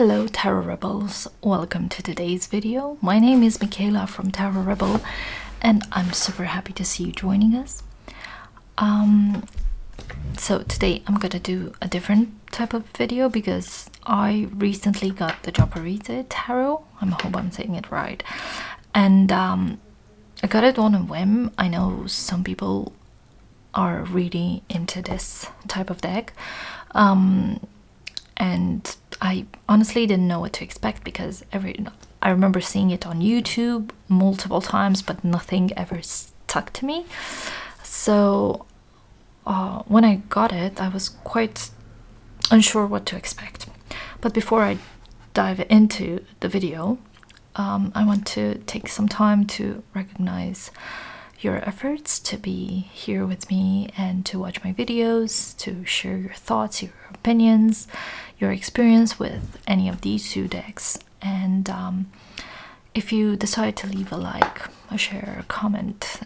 Hello Tarot Rebels, welcome to today's video. My name is Michaela from Tarot Rebel and I'm super happy to see you joining us. So today I'm gonna do a different type of video because I recently got the Japaridze tarot. I hope I'm saying it right. And I got it on a whim. I know some people are really into this type of deck. And I honestly didn't know what to expect because I remember seeing it on YouTube multiple times, but nothing ever stuck to me. So when I got it, I was quite unsure what to expect. But before I dive into the video, I want to take some time to recognize your efforts to be here with me and to watch my videos, to share your thoughts, your opinions, your experience with any of these two decks. And if you decide to leave a like, a share, a comment,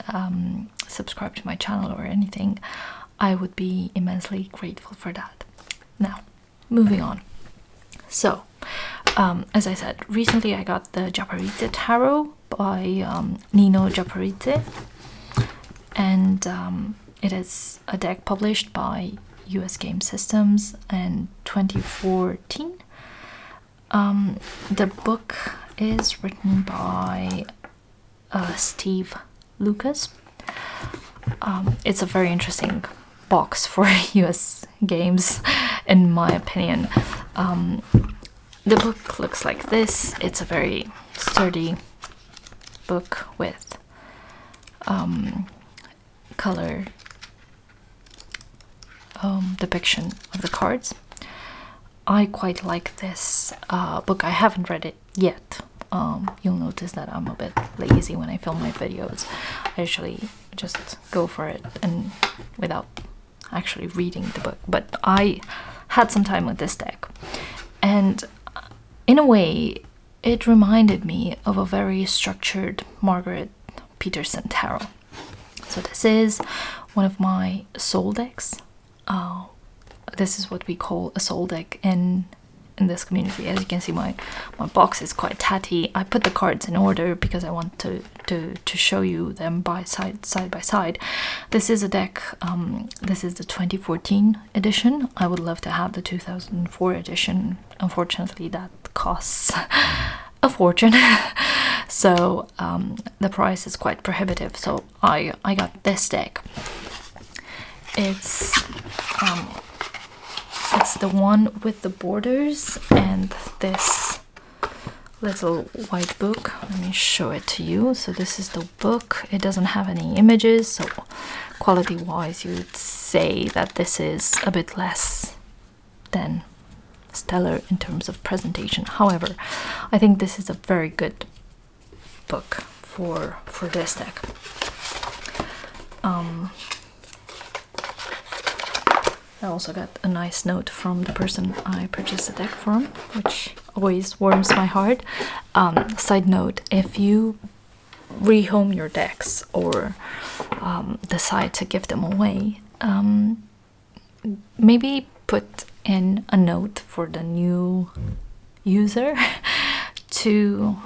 subscribe to my channel or anything, I would be immensely grateful for that. Now, moving on. So, as I said, recently I got the Japaridze tarot by Nino Japaridze. And it is a deck published by US Game Systems in 2014. The book is written by Steve Lucas. It's a very interesting box for US games, in my opinion. The book looks like this. It's a very sturdy book with color depiction of the cards. I quite like this book. I haven't read it yet. You'll notice that I'm a bit lazy when I film my videos. I usually just go for it and without actually reading the book. But I had some time with this deck, and in a way it reminded me of a very structured Margarete Petersen tarot. So this is one of my soul decks. This is what we call a soul deck in this community. As you can see, my box is quite tatty. I put the cards in order because I want to show you them side by side. This is a deck. This is the 2014 edition. I would love to have the 2004 edition. Unfortunately, that costs a fortune. So the price is quite prohibitive, so I got this deck. It's the one with the borders and this little white book. Let me show it to you. So this is the book. It doesn't have any images, so quality wise you would say that this is a bit less than stellar in terms of presentation. However, I think this is a very good book for this deck. I also got a nice note from the person I purchased the deck from, which always warms my heart. Side note, if you rehome your decks or decide to give them away, maybe put in a note for the new user to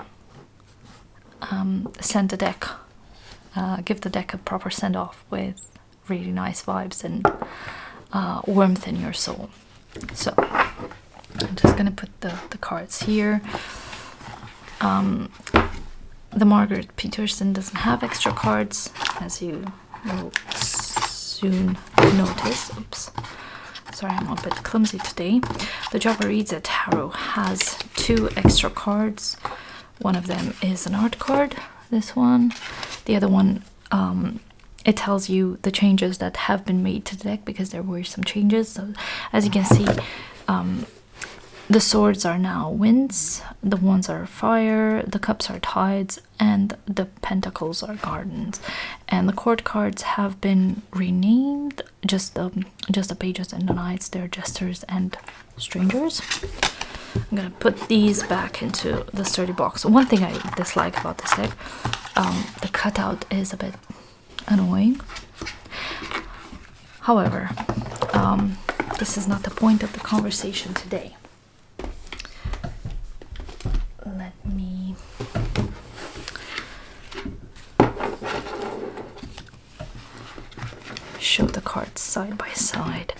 send the deck, give the deck a proper send-off with really nice vibes and warmth in your soul. So I'm just gonna put the cards here. The Margarete Petersen doesn't have extra cards, as you will soon notice. Oops. Sorry, I'm a bit clumsy today. The Japaridze tarot has 2 extra cards. One of them is an art card, this one. The other one, it tells you the changes that have been made to the deck because there were some changes. So as you can see, the swords are now winds, the wands are fire, the cups are tides, and the pentacles are gardens. And the court cards have been renamed, just the pages and the knights, they're jesters and strangers. I'm gonna put these back into the sturdy box. One thing I dislike about this deck, the cutout is a bit annoying. However, this is not the point of the conversation today. show the cards side by side.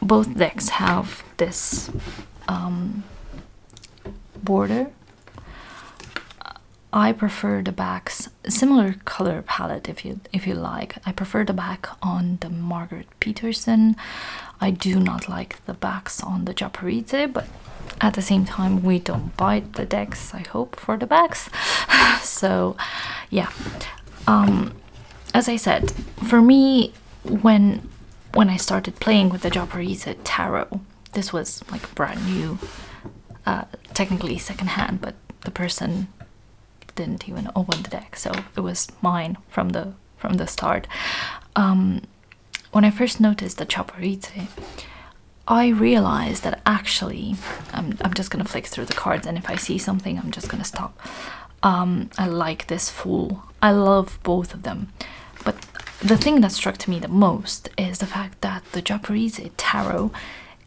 Both decks have this border. I prefer the backs, similar color palette if you like. I prefer the back on the Margarete Petersen. I do not like the backs on the Japaridze, but at the same time we don't bite the decks, I hope, for the backs. So yeah, as I said, for me, when I started playing with the Japaridze tarot, this was like brand new, technically secondhand, but the person didn't even open the deck, so it was mine from the start. When I first noticed the Japaridze, I realized that actually, I'm just gonna flick through the cards, and if I see something, I'm just gonna stop. I like this Fool. I love both of them, but the thing that struck me the most is the fact that the Japaridze tarot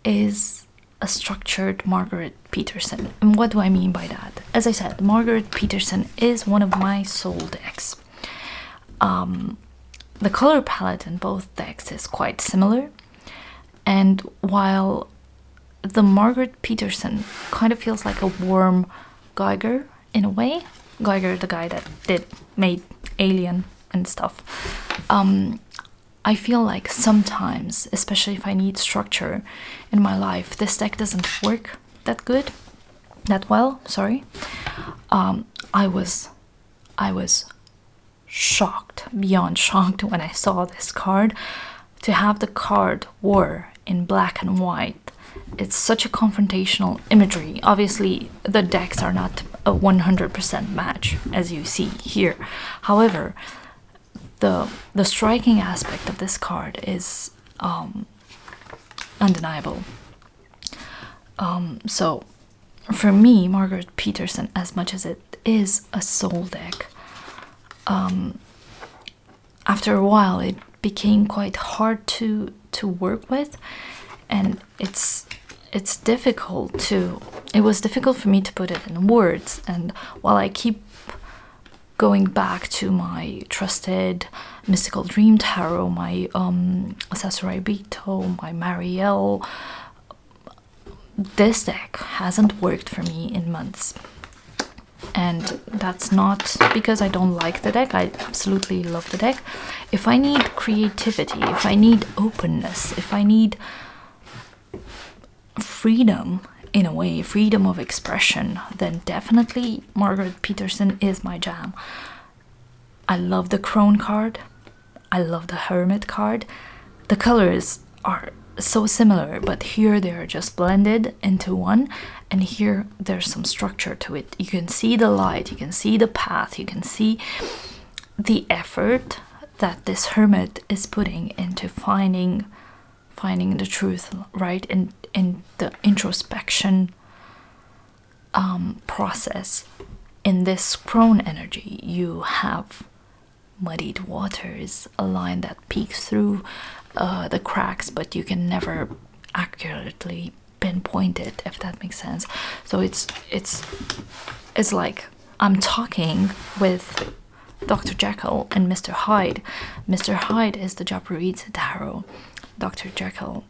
is a structured Margarete Petersen. And what do I mean by that? As I said, Margarete Petersen is one of my soul decks. The color palette in both decks is quite similar, and while the Margarete Petersen kind of feels like a warm Geiger in a way, Geiger, the guy that made Alien and stuff, I feel like sometimes, especially if I need structure in my life, this deck doesn't work that well. Sorry. I was shocked, beyond shocked, when I saw this card. To have the card War in black and white, it's such a confrontational imagery. Obviously, the decks are not a 100% match, as you see here. However, the striking aspect of this card is undeniable. So for me, Margarete Petersen, as much as it is a soul deck, after a while it became quite hard to work with, and it was difficult for me to put it in words. And while I keep going back to my trusted Mystical Dream Tarot, my Japaridze, my Marielle, this deck hasn't worked for me in months. And that's not because I don't like the deck. I absolutely love the deck. If I need creativity, if I need openness, if I need freedom, in a way, freedom of expression, then definitely Margarete Petersen is my jam. I love the Crone card. I love the Hermit card. The colors are so similar, but here they're just blended into one, and here there's some structure to it. You can see the light, you can see the path, you can see the effort that this Hermit is putting into finding the truth, right? In the introspection process. In this Crone energy, you have muddied waters, a line that peeks through the cracks, but you can never accurately pinpoint it, if that makes sense. So it's like I'm talking with Dr. Jekyll and Mr. Hyde. Mr. Hyde is the Japaridze tarot. Dr. Jekyll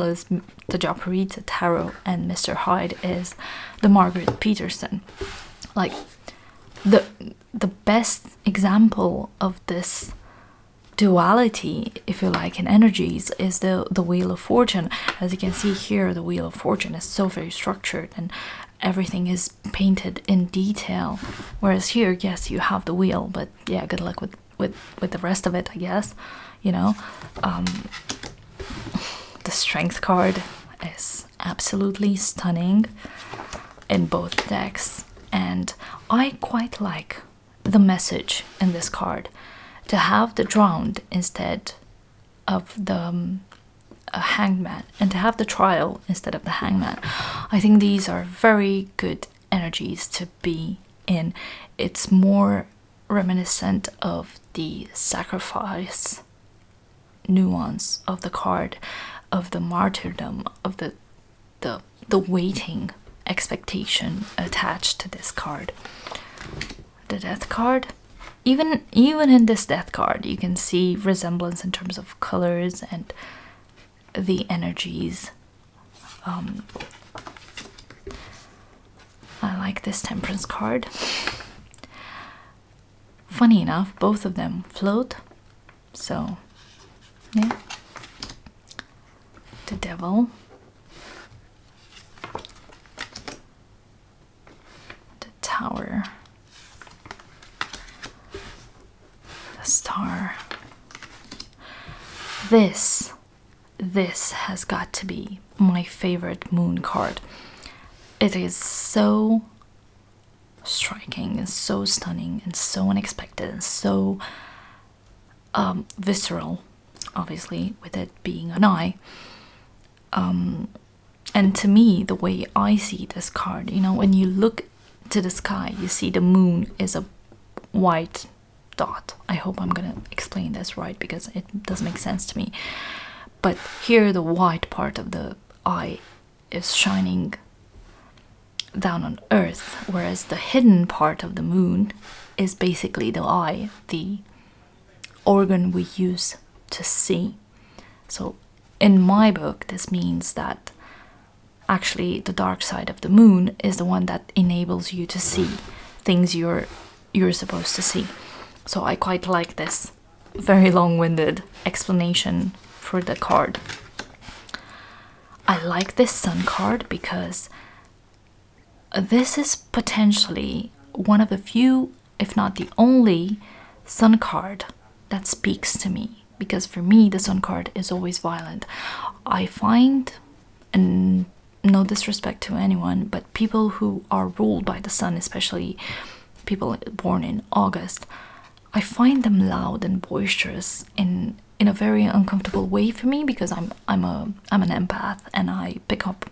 is the Japaridze tarot, and Mr. Hyde is the Margarete Petersen. Like the best example of this duality, if you like, in energies is the Wheel of Fortune. As you can see here, the Wheel of Fortune is so very structured and everything is painted in detail, whereas here, yes, you have the wheel, but yeah, good luck with the rest of it, I guess, you know. The Strength card is absolutely stunning in both decks, and I quite like the message in this card. To have the Drowned instead of the Hangman, and to have the Trial instead of the Hangman, I think these are very good energies to be in. It's more reminiscent of the sacrifice nuance of the card, of the martyrdom, of the waiting expectation attached to this card. The Death card, even in this death card, you can see resemblance in terms of colors and the energies. I like this Temperance card. Funny enough, both of them float, so yeah. The Devil, the Tower, the Star. This has got to be my favorite moon card. It is so striking and so stunning and so unexpected and so visceral, obviously, with it being an eye. And to me, the way I see this card, you know, when you look to the sky, you see the moon is a white dot. I hope I'm gonna explain this right, because it doesn't make sense to me. But here the white part of the eye is shining down on Earth, whereas the hidden part of the moon is basically the eye, the organ we use to see. So in my book, this means that actually the dark side of the moon is the one that enables you to see things you're supposed to see. So I quite like this very long-winded explanation for the card. I like this Sun card because this is potentially one of the few, if not the only, Sun card that speaks to me. Because for me, the Sun card is always violent. I find, and no disrespect to anyone, but people who are ruled by the Sun, especially people born in August, I find them loud and boisterous in a very uncomfortable way for me, because I'm an empath and I pick up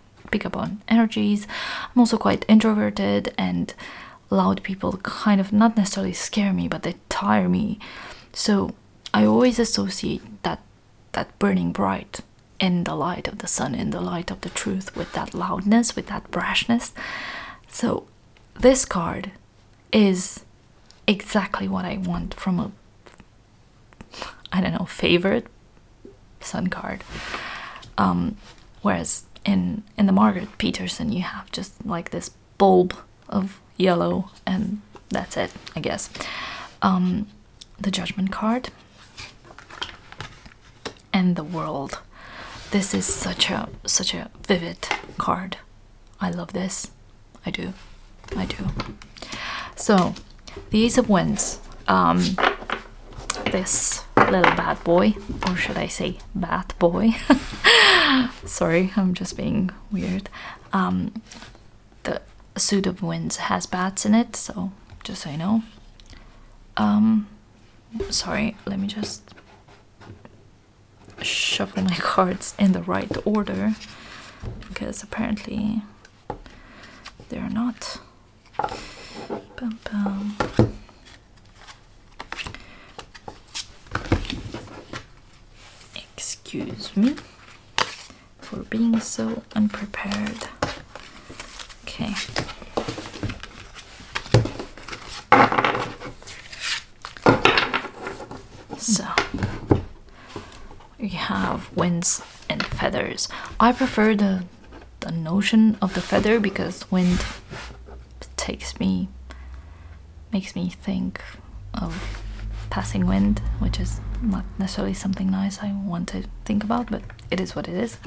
on energies. I'm also quite introverted, and loud people kind of not necessarily scare me, but they tire me. So I always associate that burning bright in the light of the sun, in the light of the truth, with that loudness, with that brashness. So this card is exactly what I want from a, I don't know, favorite Sun card. Whereas in the Margarete Petersen, you have just like this bulb of yellow, and that's it, I guess. The Judgment card and the World. This is such a vivid card. I love this. I do. So the Ace of Wands, this little bad boy, or should I say bat boy? Sorry, I'm just being weird. The suit of Wands has bats in it, so just so you know. Sorry, let me just shuffle my cards in the right order, because apparently they're not. Bum, bum. Excuse me for being so unprepared. Okay. So we have winds and feathers. I prefer the notion of the feather, because wind makes me think of passing wind, which is not necessarily something nice I want to think about, but it is what it is.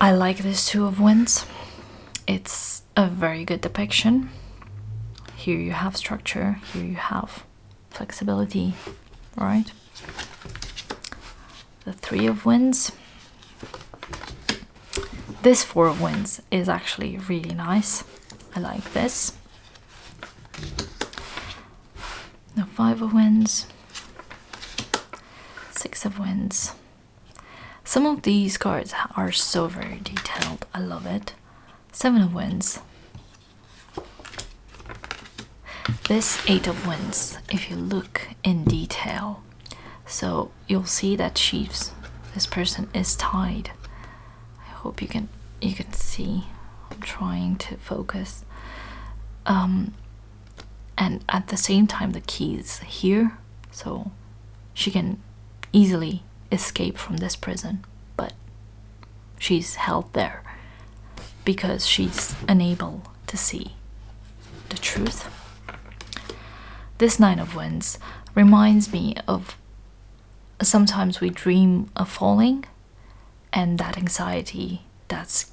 I like this Two of Wands. It's a very good depiction. Here you have structure, here you have flexibility, right? The Three of Wands. This Four of Wands is actually really nice. I like this. The Five of Wands. Six of Wands. Some of these cards are so very detailed. I love it. Seven of Wands. This Eight of Wands, if you look in detail, so you'll see that this person is tied. I hope you can and and at the same time the key is here, so she can easily escape from this prison, but she's held there because she's unable to see the truth. This Nine of Wands reminds me of sometimes we dream of falling, and that anxiety, that's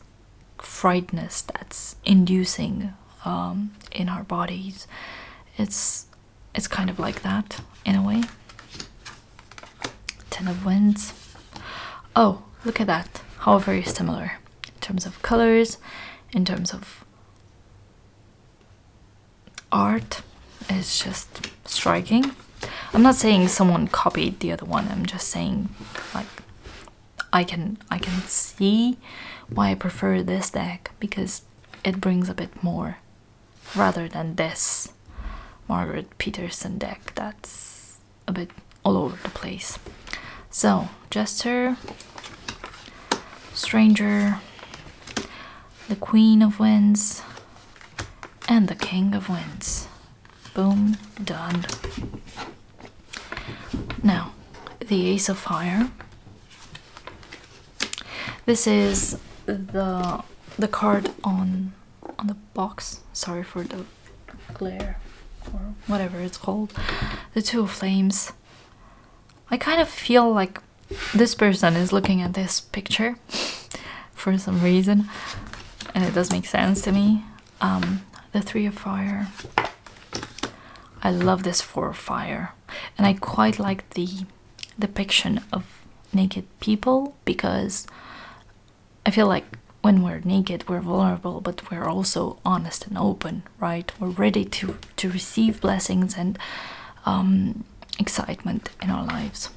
frightness that's inducing in our bodies. It's kind of like that in a way. Ten of Wands. Oh, look at that. How very similar in terms of colors, in terms of art. It's just striking. I'm not saying someone copied the other one. I'm just saying, like, I can see why I prefer this deck, because it brings a bit more rather than this Margarete Petersen deck that's a bit all over the place. So, Jester, Stranger, the Queen of Wands, and the King of Wands. Boom, done. Now, the Ace of Fire. This is the card on the box. Sorry for the glare, or whatever it's called. The Two of Flames. I kind of feel like this person is looking at this picture for some reason, and it does make sense to me. The Three of Fire. I love this Four of Fire, and I quite like the depiction of naked people, because I feel like when we're naked, we're vulnerable, but we're also honest and open, right? We're ready to receive blessings and excitement in our lives.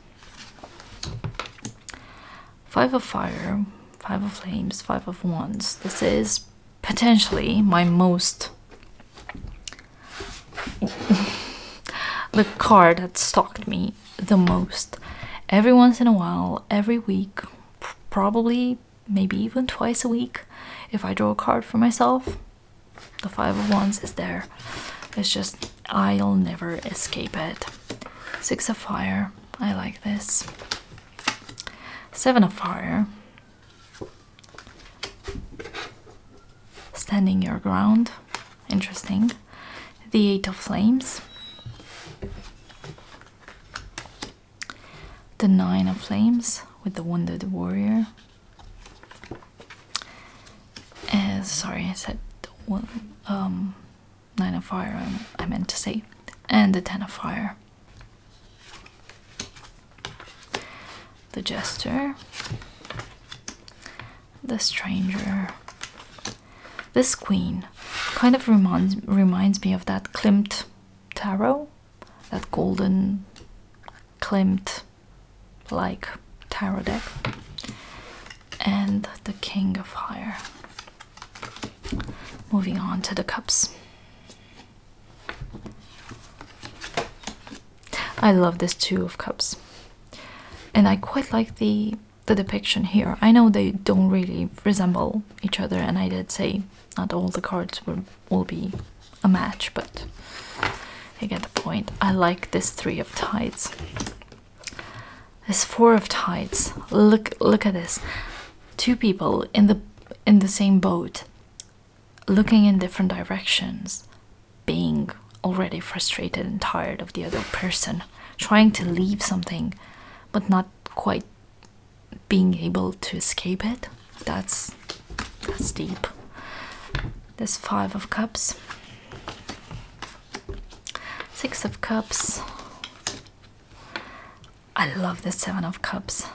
Five of Fire, Five of Flames, Five of Wands. This is potentially my most... the card that stalked me the most. Every once in a while, every week, probably maybe even twice a week, if I draw a card for myself, the Five of Wands is there. It's just, I'll never escape it. Six of Fire, I like this. Seven of Fire. Standing your ground, interesting. The Eight of Flames. The Nine of Flames with the Wounded Warrior. Sorry, I said Nine of Fire, I meant to say. And the Ten of Fire. The Jester. The Stranger. This Queen kind of reminds me of that Klimt tarot, that golden Klimt like tarot deck. And the King of Fire. Moving on to the Cups. I love this Two of Cups, and I quite like the depiction here. I know they don't really resemble each other, and I did say not all the cards will be a match, but you get the point. I like this Three of Tides. This Four of Tides. Look at this. Two people in the same boat, looking in different directions, being already frustrated and tired of the other person, trying to leave something, but not quite being able to escape it. That's deep. This Five of Cups. Six of Cups. I love this Seven of Cups.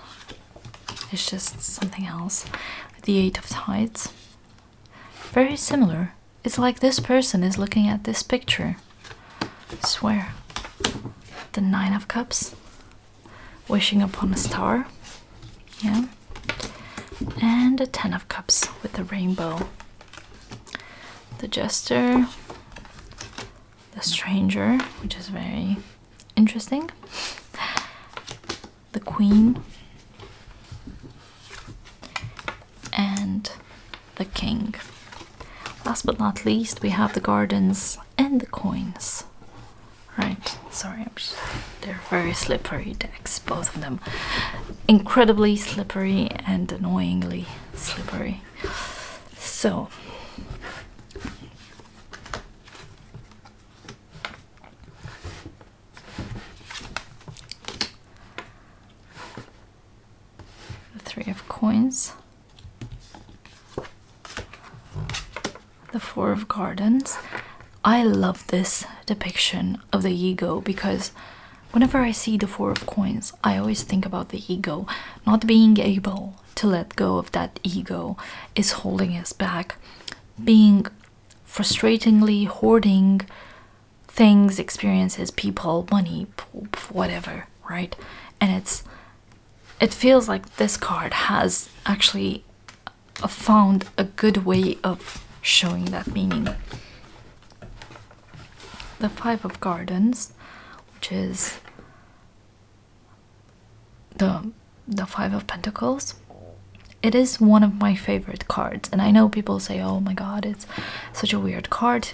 It's just something else. The Eight of Tides. Very similar. It's like this person is looking at this picture. I swear. The Nine of Cups. Wishing upon a star. Yeah. And the Ten of Cups with the rainbow. The Jester. The Stranger, which is very interesting. The Queen. And the King. Last but not least, we have the Gardens and the Coins. right? Sorry, they're very slippery decks, both of them. Incredibly slippery and annoyingly slippery. So, the 3 of coins, the 4 of gardens. I love this depiction of the ego because whenever I see the 4 of coins, I always think about the ego not being able to let go of that ego is holding us back, being frustratingly hoarding things, experiences, people, money, whatever, right? And it feels like this card has actually found a good way of showing that meaning. The 5 of gardens, which is the 5 of pentacles. It is one of my favorite cards, and I know people say, oh my god, it's such a weird card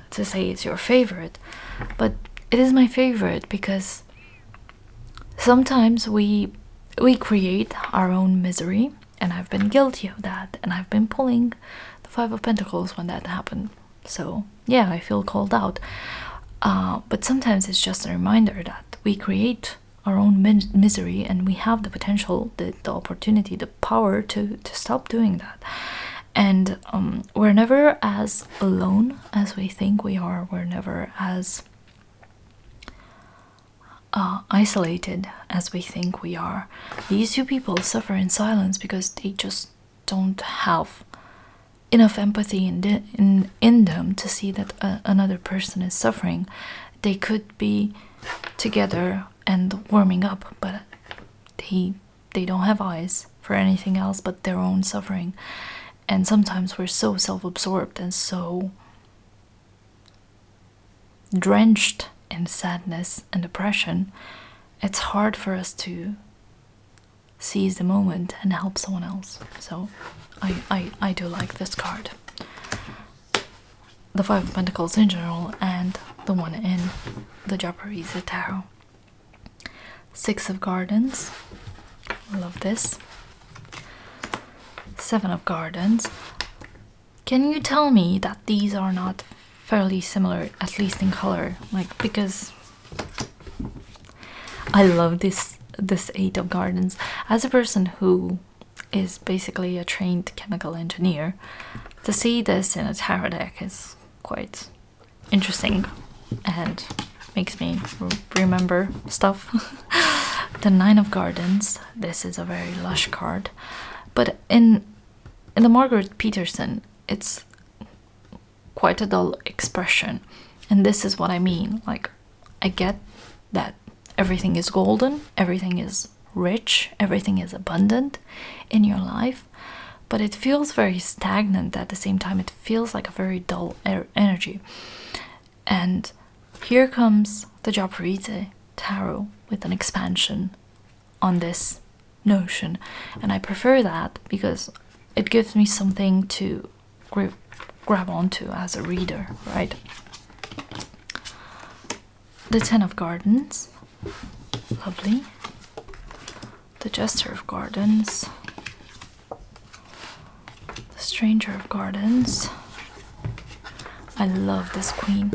to say it's your favorite, but it is my favorite because sometimes we create our own misery, and I've been guilty of that, and I've been pulling the 5 of pentacles when that happened. So yeah, I feel called out. But sometimes it's just a reminder that we create our own misery, and we have the potential, the opportunity, the power to stop doing that. And we're never as alone as we think we are. We're never as isolated as we think we are. These 2 people suffer in silence because they just don't have enough empathy in them to see that another person is suffering. They could be together and warming up, but they don't have eyes for anything else but their own suffering. And sometimes we're so self-absorbed and so drenched in sadness and depression, it's hard for us to seize the moment and help someone else. So I do like this card. The 5 of Pentacles in general, and the one in the Japaridze Tarot. 6 of Gardens. Love this. 7 of Gardens. Can you tell me that these are not fairly similar, at least in color? Like, because I love this 8 of Gardens. As a person who is basically a trained chemical engineer, to see this in a tarot deck is quite interesting and makes me remember stuff. The 9 of Gardens. This is a very lush card, but in the Margarete Petersen, it's quite a dull expression, and this is what I mean. Like, I get that everything is golden, everything is rich, everything is abundant in your life, but it feels very stagnant at the same time. It feels like a very dull energy. And here comes the Japaridze Tarot with an expansion on this notion, and I prefer that because it gives me something to grab onto as a reader, right? The 10 of Gardens, lovely. The Jester of Gardens, the Stranger of Gardens. I love this queen.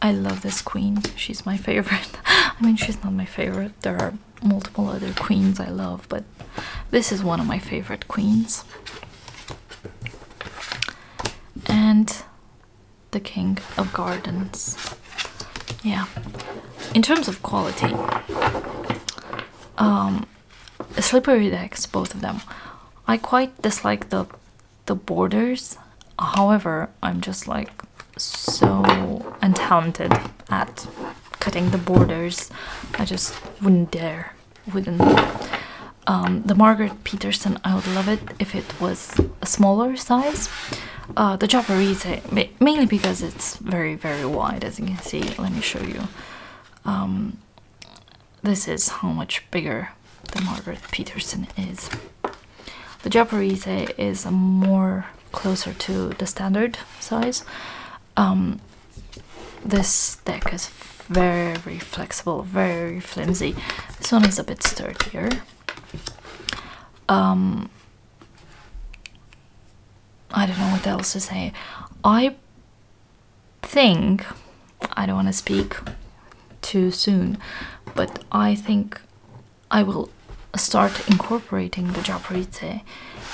I love this queen. She's my favorite. I mean, she's not my favorite. There are multiple other queens I love, but this is one of my favorite queens. And the King of Gardens. Yeah. In terms of quality, slippery decks, both of them. I quite dislike the borders. However, I'm just like so untalented at cutting the borders. I just wouldn't dare. Wouldn't. The Margarete Petersen, I would love it if it was a smaller size. The Japaridze, mainly because it's very, very wide, as you can see. Let me show you. This is how much bigger the Margarete Petersen is. The Japaridze is more closer to the standard size. This deck is very flexible, very flimsy. This one is a bit sturdier. I don't know what else to say. I think, I don't want to speak too soon, but I think I will start incorporating the Japaridze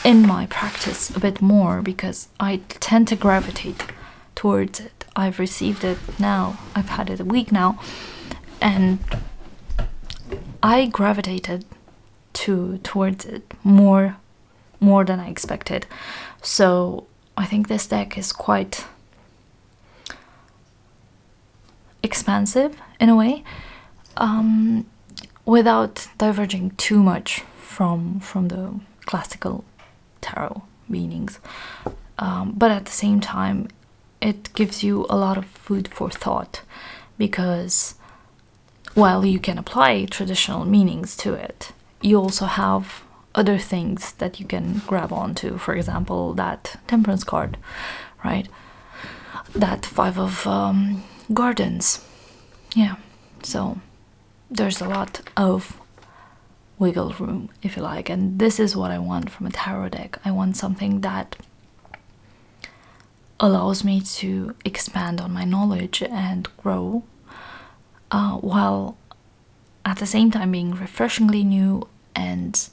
in my practice a bit more, because I tend to gravitate towards it. I've received it now, I've had it a week now, and I gravitated towards it more than I expected. So I think this deck is quite expansive in a way, without diverging too much from the classical tarot meanings, but at the same time it gives you a lot of food for thought, because while you can apply traditional meanings to it, you also have other things that you can grab onto. For example, that Temperance card, right? That Five of Gardens. Yeah, so there's a lot of wiggle room, if you like, and this is what I want from a tarot deck. I want something that allows me to expand on my knowledge and grow, while at the same time being refreshingly new and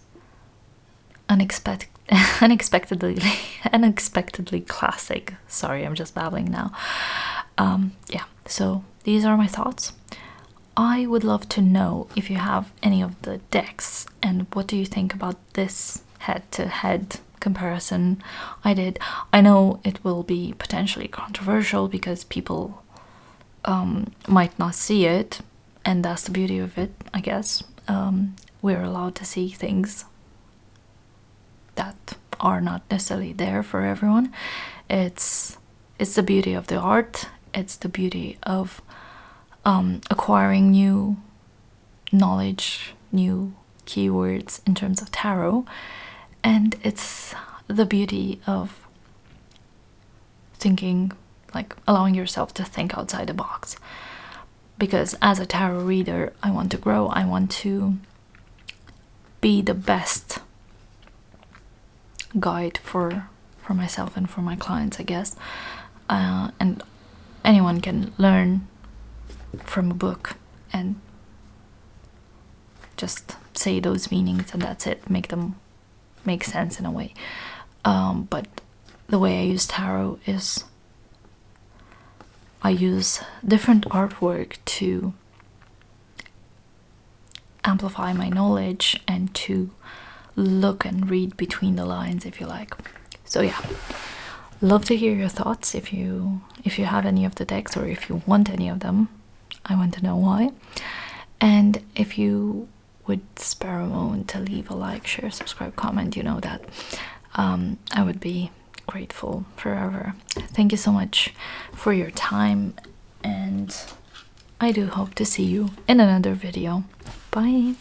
unexpectedly classic. Sorry, I'm just babbling now. Yeah, so these are my thoughts. I would love to know if you have any of the decks, and what do you think about this head-to-head comparison I did. I know it will be potentially controversial because people might not see it, and that's the beauty of it, I guess. We're allowed to see things that are not necessarily there for everyone. It's the beauty of the art. It's the beauty of acquiring new knowledge, new keywords in terms of tarot, and it's the beauty of thinking, like allowing yourself to think outside the box. Because as a tarot reader, I want to grow. I want to be the best guide for myself and for my clients, I guess. And anyone can learn from a book and just say those meanings and that's it, make them make sense in a way. But the way I use tarot is I use different artwork to amplify my knowledge and to look and read between the lines, if you like. So yeah, love to hear your thoughts. If you have any of the decks, or if you want any of them, I want to know why. And if you would spare a moment to leave a like, share, subscribe, comment, you know that I would be grateful forever. Thank you so much for your time, and I do hope to see you in another video. Bye.